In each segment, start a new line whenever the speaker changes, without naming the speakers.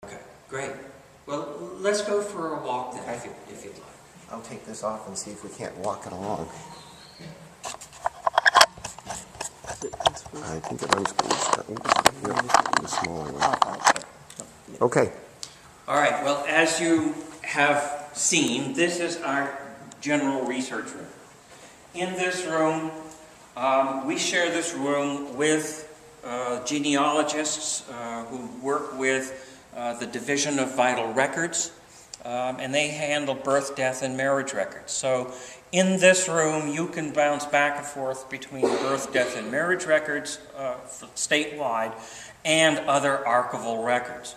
Okay, great. Well, let's go for a walk then, if you'd like.
I'll take this off and see if we can't walk it along. I think it runs the smaller one. Okay.
All right, well, as you have seen, this is our general research room. In this room, we share this room with genealogists who work with the Division of Vital Records, and they handle birth, death, and marriage records. So in this room, you can bounce back and forth between birth, death, and marriage records statewide and other archival records.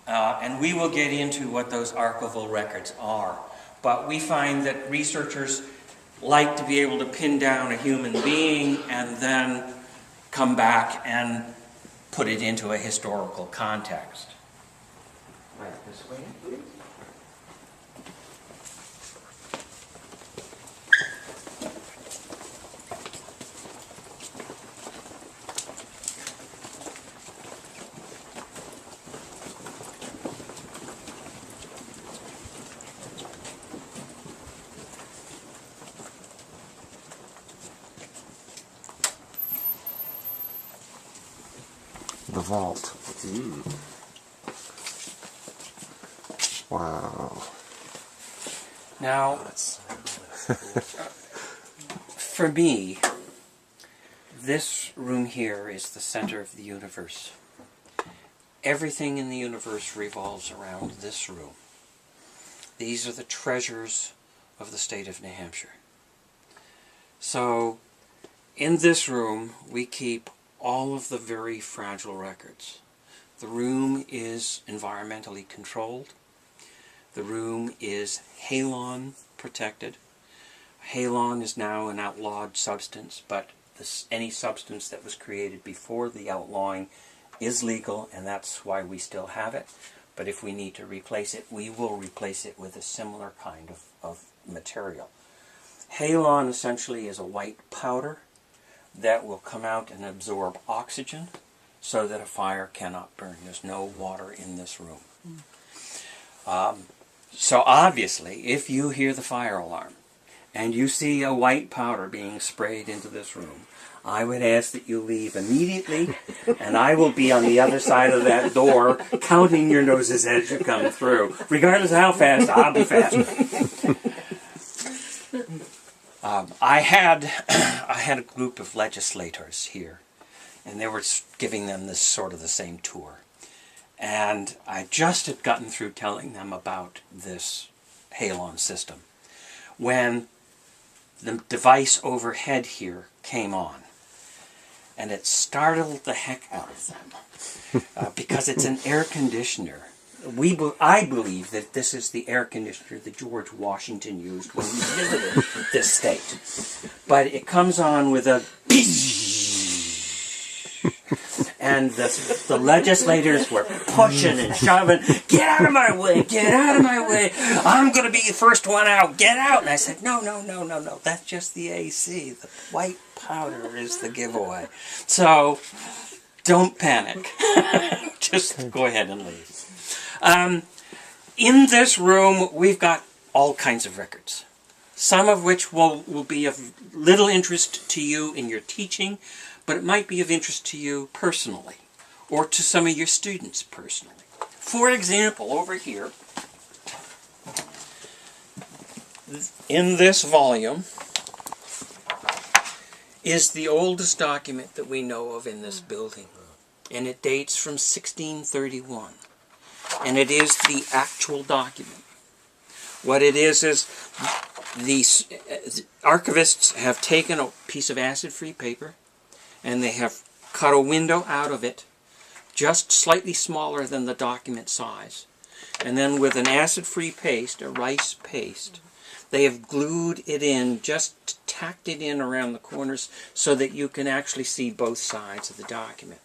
And we will get into what those archival records are. But we find that researchers like to be able to pin down a human being and then come back and put it into a historical context. Right this way, please.
The vault. Wow.
Now, for me, this room here is the center of the universe. Everything in the universe revolves around this room. These are the treasures of the state of New Hampshire. So, in this room, we keep all of the very fragile records. The room is environmentally controlled. The room is halon protected. Halon is now an outlawed substance, but any substance that was created before the outlawing is legal, and that's why we still have it. But if we need to replace it, we will replace it with a similar kind of material. Halon essentially is a white powder that will come out and absorb oxygen so that a fire cannot burn. There's no water in this room. So obviously, if you hear the fire alarm and you see a white powder being sprayed into this room, I would ask that you leave immediately, and I will be on the other side of that door counting your noses as you come through. Regardless of how fast, I'll be fast. I had a group of legislators here, and they were giving them this sort of the same tour. And I just had gotten through telling them about this halon system when the device overhead here came on. And it startled the heck out of them because it's an air conditioner. I believe that this is the air conditioner that George Washington used when he visited this state. But it comes on with a and the legislators were pushing and shoving, get out of my way, get out of my way, I'm going to be the first one out, get out. And I said, no, that's just the AC. The white powder is the giveaway. So, don't panic. Just go ahead and leave. In this room, we've got all kinds of records. Some of which will be of little interest to you in your teaching, but it might be of interest to you personally, or to some of your students personally. For example, over here, in this volume, is the oldest document that we know of in this building. And it dates from 1631. And it is the actual document. What it is the archivists have taken a piece of acid-free paper and they have cut a window out of it just slightly smaller than the document size. And then with an acid-free paste, a rice paste, they have glued it in, just tacked it in around the corners so that you can actually see both sides of the document.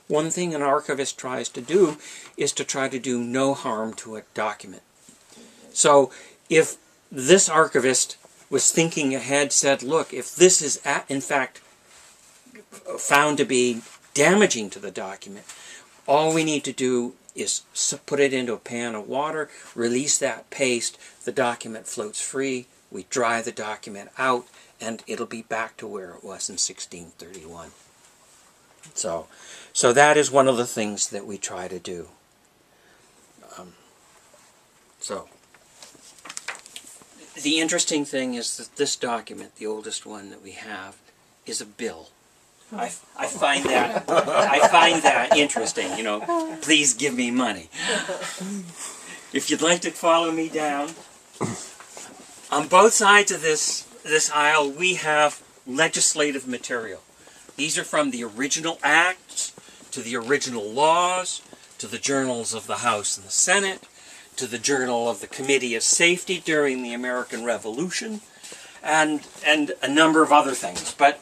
One thing an archivist tries to do is to try to do no harm to a document. So if this archivist was thinking ahead, said, look, if this is in fact found to be damaging to the document, all we need to do is put it into a pan of water, release that paste, the document floats free, we dry the document out, and it'll be back to where it was in 1631. So that is one of the things that we try to do. The interesting thing is that this document, the oldest one that we have, is a bill. I find that interesting. You know, please give me money. If you'd like to follow me down, on both sides of this aisle we have legislative material. These are from the original acts to the original laws to the journals of the House and the Senate, to the Journal of the Committee of Safety during the American Revolution, and a number of other things. But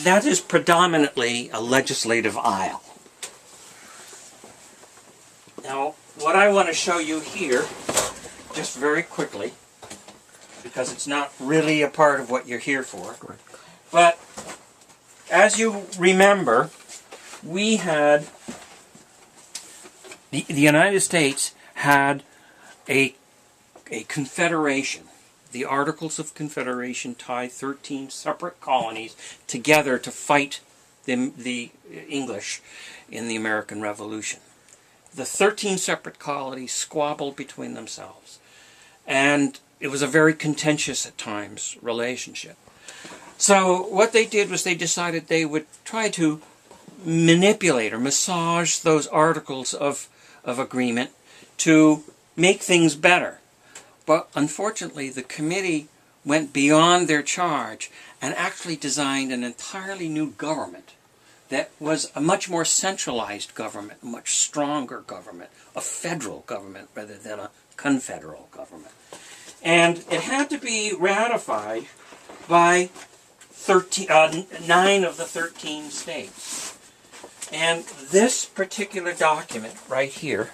that is predominantly a legislative aisle. Now, what I want to show you here, just very quickly, because it's not really a part of what you're here for, but as you remember, we had, the United States had a confederation. The Articles of Confederation tied 13 separate colonies together to fight the English in the American Revolution. The 13 separate colonies squabbled between themselves, and it was a very contentious at times relationship. So what they did was they decided they would try to manipulate or massage those articles of agreement to make things better. But unfortunately, the committee went beyond their charge and actually designed an entirely new government that was a much more centralized government, a much stronger government, a federal government rather than a confederal government. And it had to be ratified by 9 of the 13 states. And this particular document right here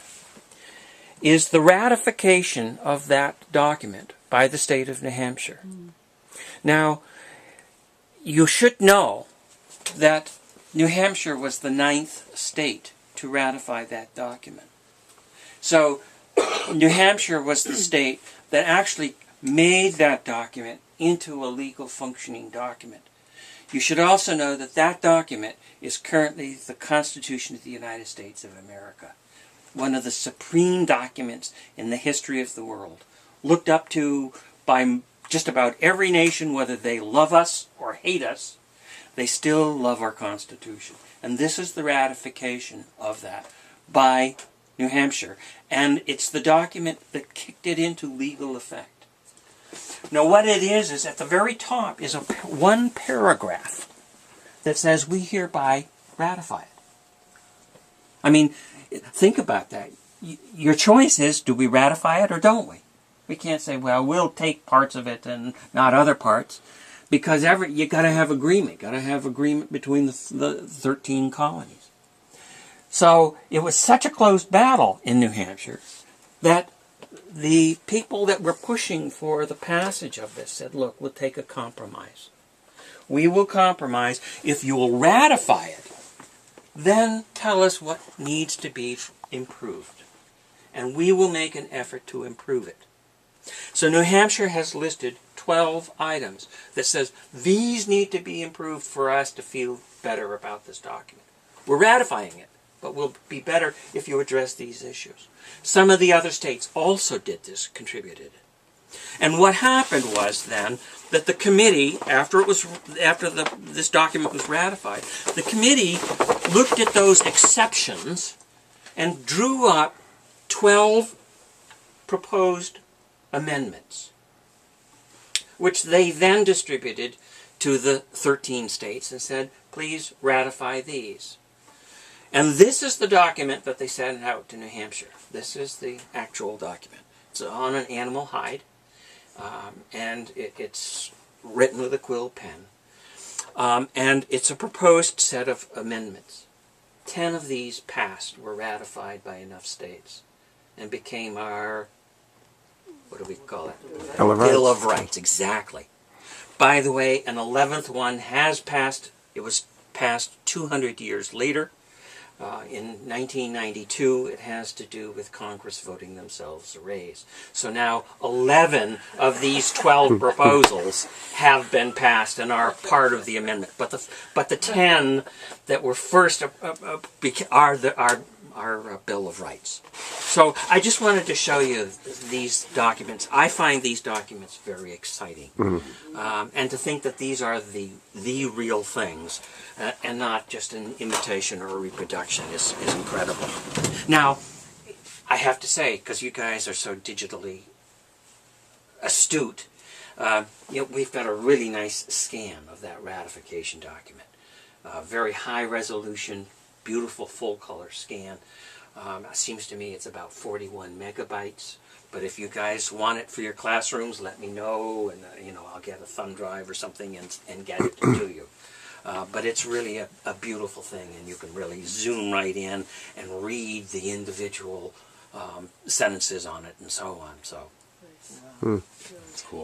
is the ratification of that document by the state of New Hampshire. Now, you should know that New Hampshire was the 9th state to ratify that document. So, New Hampshire was the state that actually made that document into a legal functioning document. You should also know that that document is currently the Constitution of the United States of America. One of the supreme documents in the history of the world, looked up to by just about every nation, whether they love us or hate us, they still love our Constitution. And this is the ratification of that by New Hampshire. And it's the document that kicked it into legal effect. Now what it is at the very top is one paragraph that says, we hereby ratify it. I mean, think about that. Your choice is, do we ratify it or don't we? We can't say, well, we'll take parts of it and not other parts, because you got to have agreement. Got to have agreement between the 13 colonies. So it was such a close battle in New Hampshire that the people that were pushing for the passage of this said, look, we'll take a compromise. We will compromise. If you will ratify it, then tell us what needs to be improved. And we will make an effort to improve it. So New Hampshire has listed 12 items that says these need to be improved for us to feel better about this document. We're ratifying it, but we'll be better if you address these issues. Some of the other states also did this, contributed. And what happened was then that the committee, after this document was ratified, the committee looked at those exceptions and drew up 12 proposed amendments, which they then distributed to the 13 states and said, please ratify these. And this is the document that they sent out to New Hampshire. This is the actual document. It's on an animal hide, and it's written with a quill pen. And it's a proposed set of amendments. 10 of these passed, were ratified by enough states, and became our, what do we call it? Bill of Rights, exactly. By the way, an 11th one has passed. It was passed 200 years later. In 1992, it has to do with Congress voting themselves a raise. So now 11 of these 12 proposals have been passed and are part of the amendment. But the 10 that were first are our Bill of Rights. So I just wanted to show you these documents. I find these documents very exciting. And to think that these are the real things and not just an imitation or a reproduction is incredible. Now, I have to say, because you guys are so digitally astute, we've got a really nice scan of that ratification document. Very high resolution, beautiful full color scan. It seems to me it's about 41 megabytes. But if you guys want it for your classrooms, let me know, and I'll get a thumb drive or something and get it to you. But it's really a beautiful thing, and you can really zoom right in and read the individual sentences on it and so on. So,
That's cool.